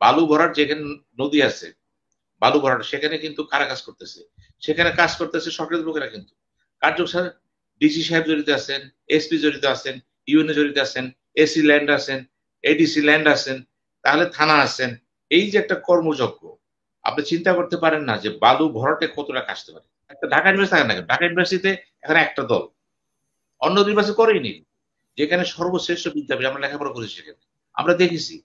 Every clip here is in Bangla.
বালু ভরাট যেখানে নদী আছে, বালু ভরাট সেখানে কিন্তু কারা কাজ করতেছে? সেখানে কাজ করতেছে সরকারি লোকেরা কিন্তু। কার্যক স্যার ডিসি সাহেব জড়িত আছেন, এসপি জড়িত আছেন, ইউএনও জড়িত আছেন, এসি ল্যান্ড আছেন, এডিসি ল্যান্ড আছেন, তাহলে থানা আছেন। এই যে একটা কর্মযজ্ঞ, আপনি চিন্তা করতে পারেন না যে বালু ভরাটে কত টাকা আসতে পারে। একটা ঢাকা ইউনিভার্সিটি থাকে না, ঢাকা ইউনিভার্সিটিতে এখানে একটা দল, অন্য ইউনিভার্সিটি করেইনি, যেখানে সর্বশ্রেষ্ঠ বিদ্যাপীঠ আমরা লেখাপড়া করেছি সেখানে, আমরা দেখেছি।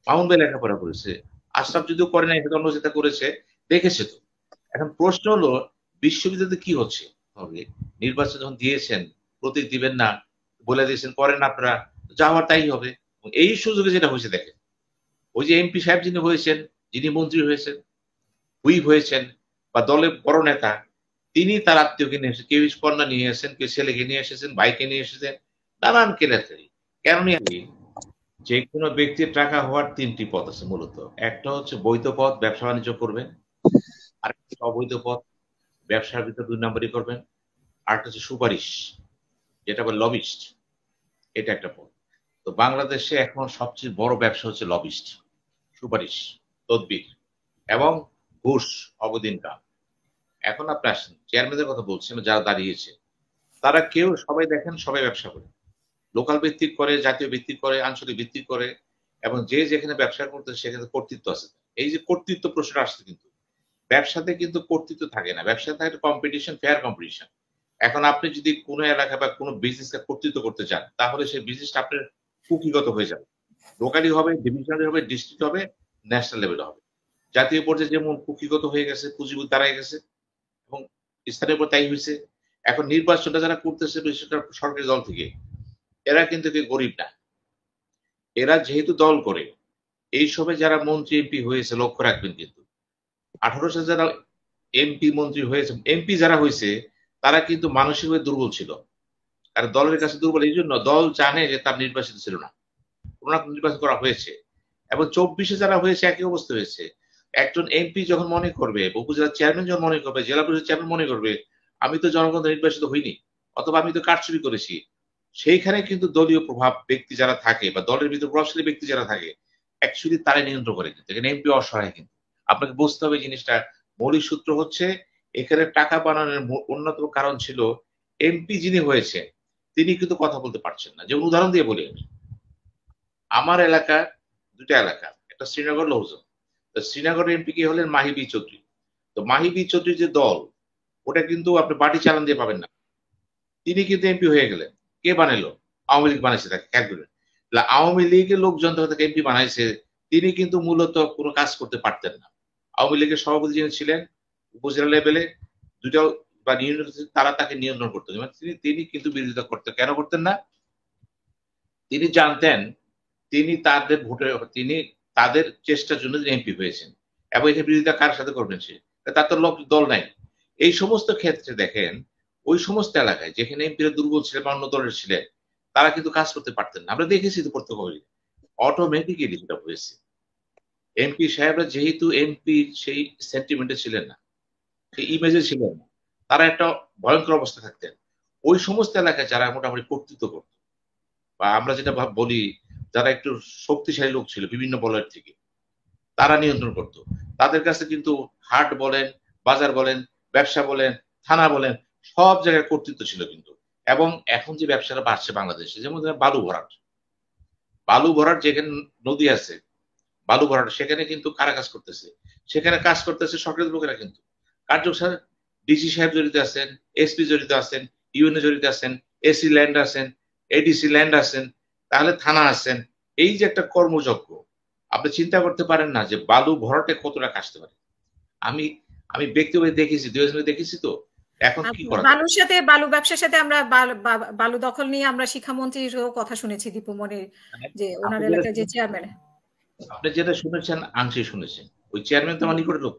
মামুন ভাই লেখাপড়া করেছে, আশরাফ যদিও করে নাই, অন্য যেটা করেছে দেখেছে তো। এখন প্রশ্ন হলো বিশ্ববিদ্যালয়তে কি হচ্ছে হবে, নির্বাচন যখন দিয়েছেন, প্রতীক দিবেন না, বলে দিয়েছেন করেন আপনারা, যাওয়ার তাই হবে। এই সুযোগে যেটা হয়েছে দেখেন, ওই যে এমপি সাহেব যিনি হয়েছেন, যিনি মন্ত্রী হয়েছেন, হুইপ হয়েছেন, বা দলের বড় নেতা, তিনি তার আত্মীয়কে নিয়ে এসেছেন, কেউ কন্যা নিয়ে এসেছেন, কেউ ছেলেকে নিয়ে এসেছেন, ভাইকে নিয়ে এসেছেন, নানান কেলেঙ্কারি। কেন নিয়ে আসি? যে কোনো ব্যক্তির টাকা হওয়ার তিনটি পথ আছে মূলত। একটা হচ্ছে বৈধ পথ, ব্যবসা বাণিজ্য করবেন। আরেকটা হচ্ছে অবৈধ পথ, ব্যবসার ভিতর ২ নম্বরই করবেন। আরেকটা হচ্ছে সুপারিশ, যেটা বলে লবিস্ট, এটা একটা পথ। তো বাংলাদেশে এখন সবচেয়ে বড় ব্যবসা হচ্ছে লবিস্ট, সুপারিশ, তদবির এবং ঘুষ, অবৈধ ইনকাম। এখন আপনি আসেন চেয়ারম্যানদের কথা বলছেন, যারা দাঁড়িয়েছে তারা কেউ, সবাই দেখেন সবাই ব্যবসা করে, লোকাল ভিত্তিক করে, জাতীয় ভিত্তিক করে, আঞ্চলিক ভিত্তিক করে, এবং যে যেখানে ব্যবসা করতে সেখানে কর্তৃত্ব আছে। এই যে কর্তৃত্ব প্রশ্ন আসছে, কিন্তু ব্যবসাতে কিন্তু কর্তৃত্ব থাকে না, ব্যবসাতে থাকে কম্পিটিশন, ফেয়ার কম্পিটিশন। এখন আপনি যদি কোনো এলাকা বা কোনো বিজনেসকে কর্তৃত্ব করতে চান, তাহলে সেই বিজনেসটা আপনার কুকিগত হয়ে যাবে, লোকালি হবে, ডিভিশনালি হবে, ডিস্ট্রিক্ট হবে, ন্যাশনাল লেভেলে হবে। জাতীয় পর্যায়ে যেমন কুকিগত হয়ে গেছে, পুঁজিবাদ দাঁড়ায় গেছে, এবং স্থানীয় পর্যায়ে তাই হয়েছে। এখন নির্বাচনটা যারা করতেছে বিশেষ করে সরকারি দল থেকে, এরা কিন্তু কেউ গরিব না। এরা যেহেতু দল করে, এই সবে যারা মন্ত্রী এমপি হয়েছে, লক্ষ্য রাখবেন কিন্তু 18 সালে যারা এমপি মন্ত্রী হয়েছে, এমপি যারা হয়েছে, তারা কিন্তু মানসিকভাবে দুর্বল ছিল। আর দলের কাছে দুর্বল এই জন্য, দল জানে যে তার নির্বাচিত ছিল না, কোন না কোন নির্বাচন করা হয়েছে। এবং 24-এ যারা হয়েছে একই অবস্থা হয়েছে। একজন এমপি যখন মনে করবে, উপজেলার চেয়ারম্যান যখন মনে করবে, জেলা পরিষদ চেয়ারম্যান মনে করবে, আমি তো জনগণ নির্বাচিত হইনি, অথবা আমি তো কারচুপি করেছি, সেইখানে কিন্তু দলীয় প্রভাব ব্যক্তি যারা থাকে, বা দলের ভিতরে প্রভাবশালী ব্যক্তি যারা থাকে, অ্যাকচুয়ালি তারা নিয়ন্ত্রণ করে, কিন্তু এখানে এমপি অসহায়। কিন্তু আপনাকে বুঝতে হবে জিনিসটা, মৌলিক সূত্র হচ্ছে এখানে টাকা বানানোর অন্যতম কারণ ছিল এমপি যিনি হয়েছে তিনি কিন্তু কথা বলতে পারছেন না। যেমন উদাহরণ দিয়ে বলি আমি, আমার এলাকার ২টা এলাকা, একটা শ্রীনগর, লৌহজন। তো শ্রীনগরের এমপি কে হলেন মাহিবি চৌধুরী। তো মাহিবি চৌধুরীর যে দল, ওটা কিন্তু আপনি বাটি চালান দিয়ে পাবেন না। তিনি কিন্তু এমপি হয়ে গেলেন। কে বানাইলো? আওয়ামী লীগ বানাইছে তাকে, খেয়াল করবেন। আওয়ামী লীগের লোকজন যখন তাকে এমপি বানাইছে, তিনি কিন্তু মূলত কোনো কাজ করতে পারতেন না। আওয়ামী লীগের সভাপতি যিনি ছিলেন উপজেলা লেভেলে, দুইটা বা ইউনিয়ন, তারা তাকে নিয়ন্ত্রণ করতেন, এবং তিনি কিন্তু বিরোধিতা করতেন। কেন করতেন না? তিনি জানতেন তিনি তাদের ভোটে, তিনি তাদের চেষ্টার জন্য তিনি এমপি হয়েছেন, এবং এখানে বিরোধিতা কার সাথে করবেন সে? তার তো লোক দল নাই। এই সমস্ত ক্ষেত্রে দেখেন, ওই সমস্ত এলাকায় যেখানে এমপিরা দুর্বল ছিলেন বা অন্য দলের ছিলেন, তারা কিন্তু কাজ করতে পারতেন না। আমরা দেখেছি তো প্রত্যক্ষভাবে, অটোমেটিক্যালি যেটা হয়েছে, এমপি সাহেবরা যেহেতু এমপি সেই সেন্টিমেন্টে ছিলেন না, সেই ইমেজে ছিলেন না, তারা একটা ভয়ঙ্কর অবস্থা থাকতেন। ওই সমস্ত এলাকায় যারা মোটামুটি কর্তৃত্ব করত, বা আমরা যেটা বলি, যারা একটু শক্তিশালী লোক ছিল বিভিন্ন বলয়ের থেকে, তারা নিয়ন্ত্রণ করত। তাদের কাছে কিন্তু হাট বলেন, বাজার বলেন, ব্যবসা বলেন, থানা বলেন, সব জায়গায় কর্তৃত্ব ছিল কিন্তু। এবং এখন যে ব্যবসাটা বাড়ছে বাংলাদেশে, যেমন ধরেন বালু ভরাট, বালু ভরাট যেখানে নদী আছে, বালু ভরাট সেখানে কিন্তু কারা কাজ করতেছে? সেখানে কাজ করতেছে সরকারি লোকেরা কিন্তু। কার্যক স্যার ডিসি সাহেব জড়িত আছেন, এসপি জড়িত আছেন, ইউএনও জড়িত আছেন, এসি ল্যান্ড আছেন, এডিসি ল্যান্ড আছেন, তাহলে থানা আছেন। এই যে একটা কর্মযজ্ঞ, আপনি চিন্তা করতে পারেন না যে বালু ভরাটে কত টাকা আসতে পারে। আমি আমি ব্যক্তিগত দেখেছি, ২ দেখেছি তো। এখন কি করা যায়? বালুর সাথে, বালু ব্যবসার সাথে আমরা বালু দখল নিয়ে আমরা শিক্ষামন্ত্রীরও কথা শুনেছি, দীপুমনির, মানে যে ওনার আপনি যেটা এলাকায় যে চেয়ারম্যান। আপনি যেটা শুনেছেন আংশিক শুনেছেন। ওই চেয়ারম্যান তো আমার নিকটের লোক।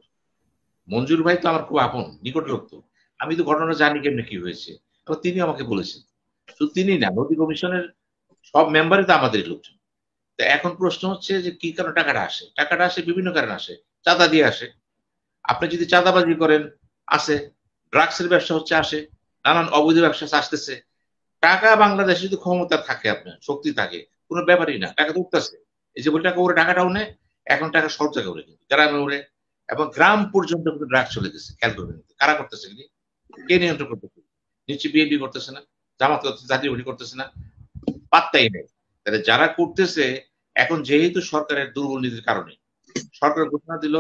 মঞ্জুর ভাই তো আমার খুব আপন, নিকটের লোক তো। আমি তো ঘটনা জানি কেমনে কি হয়েছে। এবং তিনি আমাকে বলেছেন। শুধু তিনি না, নদী কমিশনের সব মেম্বারই তো আমাদেরই লোকজন। তো এখন প্রশ্ন হচ্ছে যে কি কারণে টাকাটা আসে? টাকাটা আসে বিভিন্ন কারণে আসে। চাঁদা দিয়ে আসে। আপনি যদি চাঁদাবাজি করেন, আসে। ড্রাগস এর ব্যবসা হচ্ছে, আসে। নানান অবৈধ ব্যবসা আসতেছে। টাকা বাংলাদেশে যদি ক্ষমতা থাকে, আপনার শক্তি থাকে, কোনো ব্যাপারই না। টাকা তো উঠতেছে। এই যে বলে টাকা ওরা টাকাটাও নেয়, এখন টাকা সব জায়গায় উড়ে, কিন্তু গ্রামে উড়ে, এবং গ্রাম পর্যন্ত কিন্তু ড্রাগ চলে গেছে। খেয়াল করবেন, কারা করতেছে, কিন্তু কে নিয়ন্ত্রণ করতেছে? নিশ্চয়ই বিএনপি করতেছে না, জামাত করতেছে, জাতীয় পার্টি করতেছে না, পাত্তাই নেই। তাহলে যারা করতেছে, এখন যেহেতু সরকারের দুর্বল নীতির কারণে সরকার ঘোষণা দিল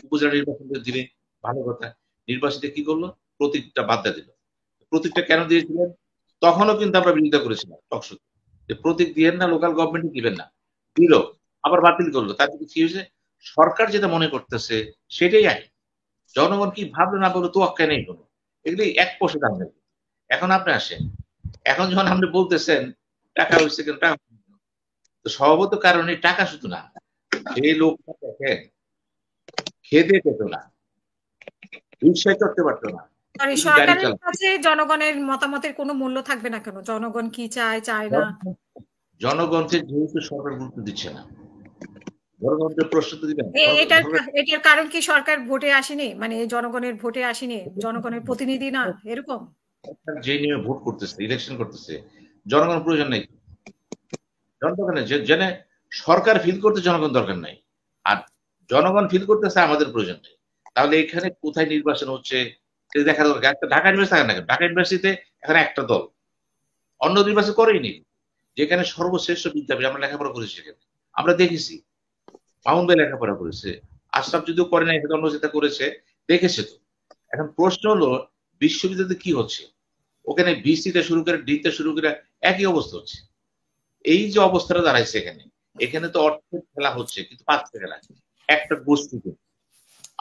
উপজেলা নির্বাচন দিবে, ভালো কথা। নির্বাচিত কি করলো? প্রতীকটা বাদ দিয়ে দিল। প্রতীকটা কেন দিয়েছিলেন? তখনও কিন্তু আমরা বিরোধিতা করেছিলাম টকশোতে, যে প্রতীক দিয়েন না, লোকাল গভর্নমেন্টে দিবেন না। দিল, আবার বাতিল করলো। তার কি হয়েছে? সরকার যেটা মনে করতেছে সেটাই আইন। জনগণ কি ভাবলো না বলো তোয়াক্কা নেই কোনো, এগুলি এক পয়সা দাম নেই। এখন আপনি আসেন, এখন যখন আপনি বলতেছেন টাকা হয়েছে কেন, টাকা, তো স্বভাবত কারণে টাকা শুধু না, যে লোকটা দেখেন খেতে পেত না, রিক্সায় চড়তে পারতো না, শুধু গাড়ি সরকারের চালাতো। কাছে জনগণের মতামতের কোনো মূল্য থাকবে না কেন? জনগণ কি চায়, চায় না? জনগণকে যেহেতু সরকার গুরুত্ব দিচ্ছে না, জনগণকে প্রশ্ন তো দিবেন এটার এটার কারণ কি সরকার ভোটে আসেনি, মানে জনগণের ভোটে আসেনি, জনগণের প্রতিনিধি না, এরকম? যে নিয়ে ভোট করতেছে, ইলেকশন করতেছে, জনগণ প্রয়োজন নাই। জনগণের জেনে সরকার ফিল করতে জনগণ দরকার নাই, আর জনগণ ফিল করতেছে আমাদের প্রয়োজন নেই। তাহলে এখানে কোথায় নির্বাচন হচ্ছে দেখা দরকার। একটা ঢাকা ইউনিভার্সিটি থাকে না, ঢাকা ইউনিভার্সিটিতে এখন একটা দল, অন্য নির্বাচন করেইনি, যেখানে সর্বশ্রেষ্ঠ বিদ্যাপীঠ, আমরা লেখাপড়া করেছি সেখানে, আমরা দেখেছি। মামুন ভাই লেখাপড়া করেছে, আশরাফ যদিও করে নাই, অন্য যেটা করেছে দেখেছে তো। এখন প্রশ্ন হলো বিশ্ববিদ্যালয়ে কি হচ্ছে? ওখানে বিসিতে শুরু করে ডিতে শুরু করে একই অবস্থা হচ্ছে। এই যে অবস্থাটা দাঁড়াইছে এখানে, এখানে তো অর্থের খেলা হচ্ছে, কিন্তু পাচ্ছে খেলা একটা গোষ্ঠীকে।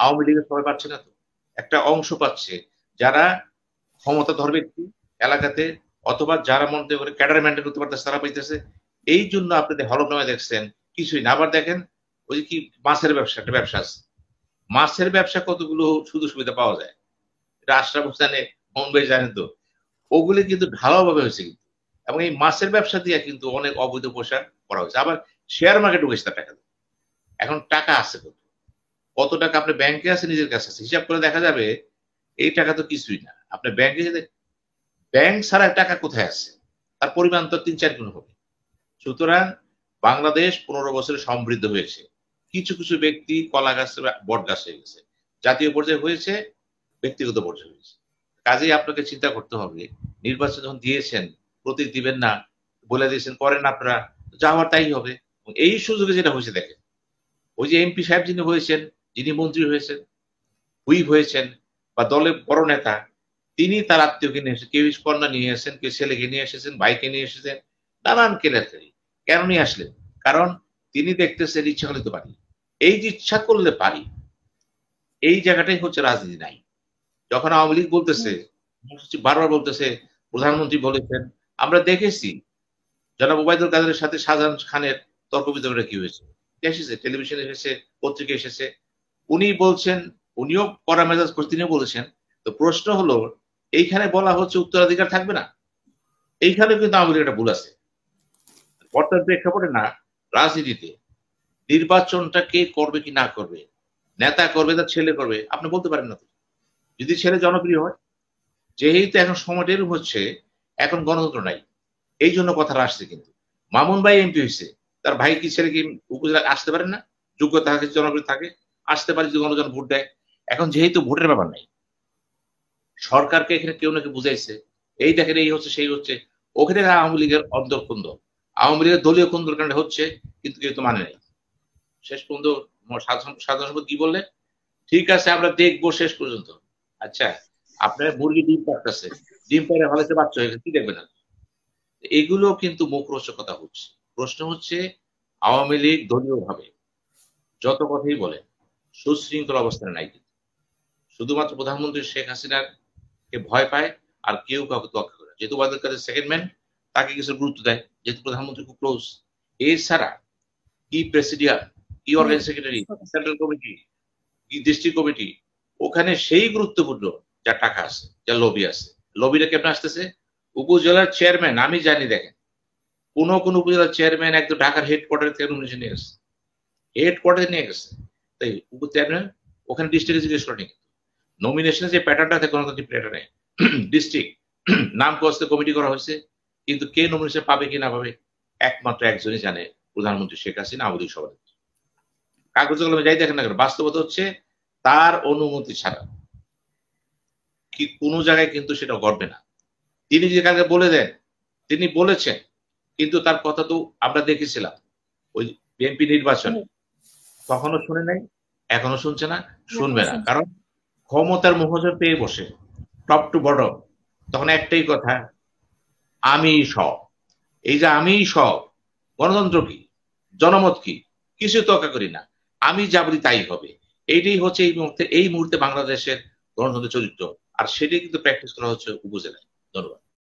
আওয়ামী লীগের সবাই পাচ্ছে না তো, একটা অংশ পাচ্ছে, যারা ক্ষমতাধর ব্যক্তি এলাকাতে, অথবা যারা মনে করে ক্যাডার মেনটেন করতে পারতেছে তারা পাইতেছে। এই জন্য আপনি হলফনামায় দেখছেন কিছুই না। আবার দেখেন ওই যে কি মাছের ব্যবসা, একটা ব্যবসা আছে, মাছের ব্যবসা কতগুলো সুযোগ সুবিধা পাওয়া যায়, এটা আশরাফ জানে, মুম্বাই জানেন তো। ওগুলি কিন্তু ঢালাওভাবে হয়েছে কিন্তু, এবং এই মাছের ব্যবসা দিয়ে কিন্তু অনেক অবৈধ পয়সা করা হয়েছে। আবার শেয়ার মার্কেট ঢুকেছে তার টাকা দিয়ে। এখন টাকা আছে কত, কত টাকা আপনার ব্যাংকে আছে, নিজের কাছে আছে, হিসাব করে দেখা যাবে এই টাকা তো কিছুই না। আপনার ব্যাংকে যদি, ব্যাংক ছাড়া টাকা কোথায় আছে, তার পরিমাণ তো ৩-৪ গুণ হবে। সুতরাং বাংলাদেশ ১৫ বছরে সমৃদ্ধ হয়েছে। কিছু কিছু ব্যক্তি কলা গাছে বট গাছ হয়ে গেছে, জাতীয় পর্যায়ে হয়েছে, ব্যক্তিগত পর্যায়ে হয়েছে। কাজেই আপনাকে চিন্তা করতে হবে, নির্বাচন যখন দিয়েছেন প্রতীক দিবেন না, বলে দিয়েছেন করেন আপনারা, যাওয়ার তাই হবে। এই সুযোগে যেটা হয়েছে দেখেন, ওই যে এমপি সাহেব যিনি হয়েছেন, যিনি মন্ত্রী হয়েছেন, হুইপ হয়েছেন, বা দলের বড় নেতা, তিনি তার আত্মীয়কে নিয়ে এসেছেন, কেউ কন্যা নিয়ে এসেছেন, কেউ ছেলেকে নিয়ে এসেছেন, ভাইকে নিয়ে এসেছেন, নানান কেলেঙ্কারি। কেন নিয়ে আসলেন? কারণ তিনি দেখতেছেন ইচ্ছা করলে তো পারি। এই যে ইচ্ছা করলে পারি, এই জায়গাটাই হচ্ছে রাজনীতি নাই। যখন আওয়ামী লীগ বলতেছে, বারবার বলতেছে, প্রধানমন্ত্রী বলেছেন, আমরা দেখেছি জনাব ওবায়দুল কাদেরের সাথে শাহজাহান খানের তর্ক বিতর্কটা কি হয়েছে, এসেছে টেলিভিশনে, এসেছে পত্রিকা, এসেছে। উনি বলছেন, উনিও কড়া মেজাজ করে তিনিও বলেছেন। তো প্রশ্ন হলো, এইখানে বলা হচ্ছে উত্তরাধিকার থাকবে না, এইখানে কিন্তু আওয়ামী লীগ একটা ভুল আছে। বর্তমান প্রেক্ষাপটে না, রাজনীতিতে নির্বাচনটা কে করবে কি না করবে, নেতা করবে তার ছেলে করবে, আপনি বলতে পারেন না তো। যদি ছেলে জনপ্রিয় হয়, যেহেতু এখন সময়টা এরকম হচ্ছে, এখন গণতন্ত্র নাই, এই জন্য কথাটা আসছে। কিন্তু মামুন ভাই এমপি হয়েছে, তার ভাই কি ছেলে কি উপজেলা আসতে পারেন না? যোগ্যতা থাকে, জনপ্রিয় থাকে, আসতে পারে যদি গণজন ভোট দেয়। এখন যেহেতু ভোটের ব্যাপার নাই, সরকারকে এখানে কেউ নাকি বুঝাইছে, এই দেখেন এই হচ্ছে সেই হচ্ছে, ওখানে আওয়ামী লীগের অন্তর্কুন্দ, আওয়ামী লীগের দলীয় কুন্দর কারণে হচ্ছে, কিন্তু কেউ তো মানে নাই। শেষ পর্যন্ত সাধারণ সম্পাদক কি বললে, ঠিক আছে আমরা দেখবো শেষ পর্যন্ত। আচ্ছা, আপনার মুরগি ডিম পাড়তেছে, ডিম পাড়ে ভালোতে বাচ্চা হয়ে গেছে, কি দেখবেন না? এগুলো কিন্তু মুখরোচকতা হচ্ছে। প্রশ্ন হচ্ছে আওয়ামী লীগ দলীয় ভাবে যত কথাই বলে সুশৃঙ্খল অবস্থানে নাই, কিন্তু শুধুমাত্র প্রধানমন্ত্রী শেখ হাসিনার কে ভয় পায়, আর কেউ কাউকে তোয়াক্কা করে। যেহেতু ওবায়দুল কাদের সেকেন্ড ম্যান, তাকে কিছু গুরুত্ব দেয়, যেহেতু প্রধানমন্ত্রী খুব ক্লোজ। এছাড়া কি প্রেসিডিয়াম, কি অর্গানাইজ সেক্রেটারি, সেন্ট্রাল কমিটি, কি ডিস্ট্রিক্ট কমিটি, ওখানে সেই গুরুত্বপূর্ণ যার টাকা আছে, যার লবি আছে। লবিটা কেমন আসতেছে? উপজেলার চেয়ারম্যান, আমি জানি, দেখেন কোন কোন উপজেলার চেয়ারম্যান একদম ঢাকার হেডকোয়ার্টার থেকে নমিনেশন নিয়ে গেছে, হেডকোয়ার্টারে নিয়ে গেছে। তাই চেয়ারম্যান ওখানে ডিস্ট্রিক্টে জিজ্ঞেস করেনি, নমিনেশনের যে প্যাটার্নটা থাকে গণতান্ত্রিক প্যাটার্নে, ডিস্ট্রিক্ট নাম কস্তে কমিটি করা হয়েছে, কিন্তু কে নমিনেশন পাবে কি না পাবে একমাত্র একজনই জানে, প্রধানমন্ত্রী শেখ হাসিনা, আওয়ামী লীগ সভাপতি। কাগজে কলমে যাই দেখেন না কেন, বাস্তবতা হচ্ছে তার অনুমতি ছাড়া কি কোনো জায়গায় কিন্তু সেটা ঘটবে না। তিনি যে কাকে বলে দেন, তিনি বলেছেন, কিন্তু তার কথা তো আমরা দেখেছিলাম ওই বিএনপি নির্বাচনে, তখনও শুনে নাই, এখনো শুনছে না, শুনবে না, কারণ ক্ষমতার মহোদয় পেয়ে বসে টপ টু বটম। তখন একটাই কথা, আমি সব। এই যে আমি সব, গণতন্ত্র কি, জনমত কি, কিছু তোয়াক্কা করি না, আমি যা বলি তাই হবে। এইটাই হচ্ছে এই মুহূর্তে বাংলাদেশের গণতন্ত্রের চরিত্র, আর সেটাই কিন্তু প্র্যাকটিস করা হচ্ছে উপজেলায়। ধন্যবাদ।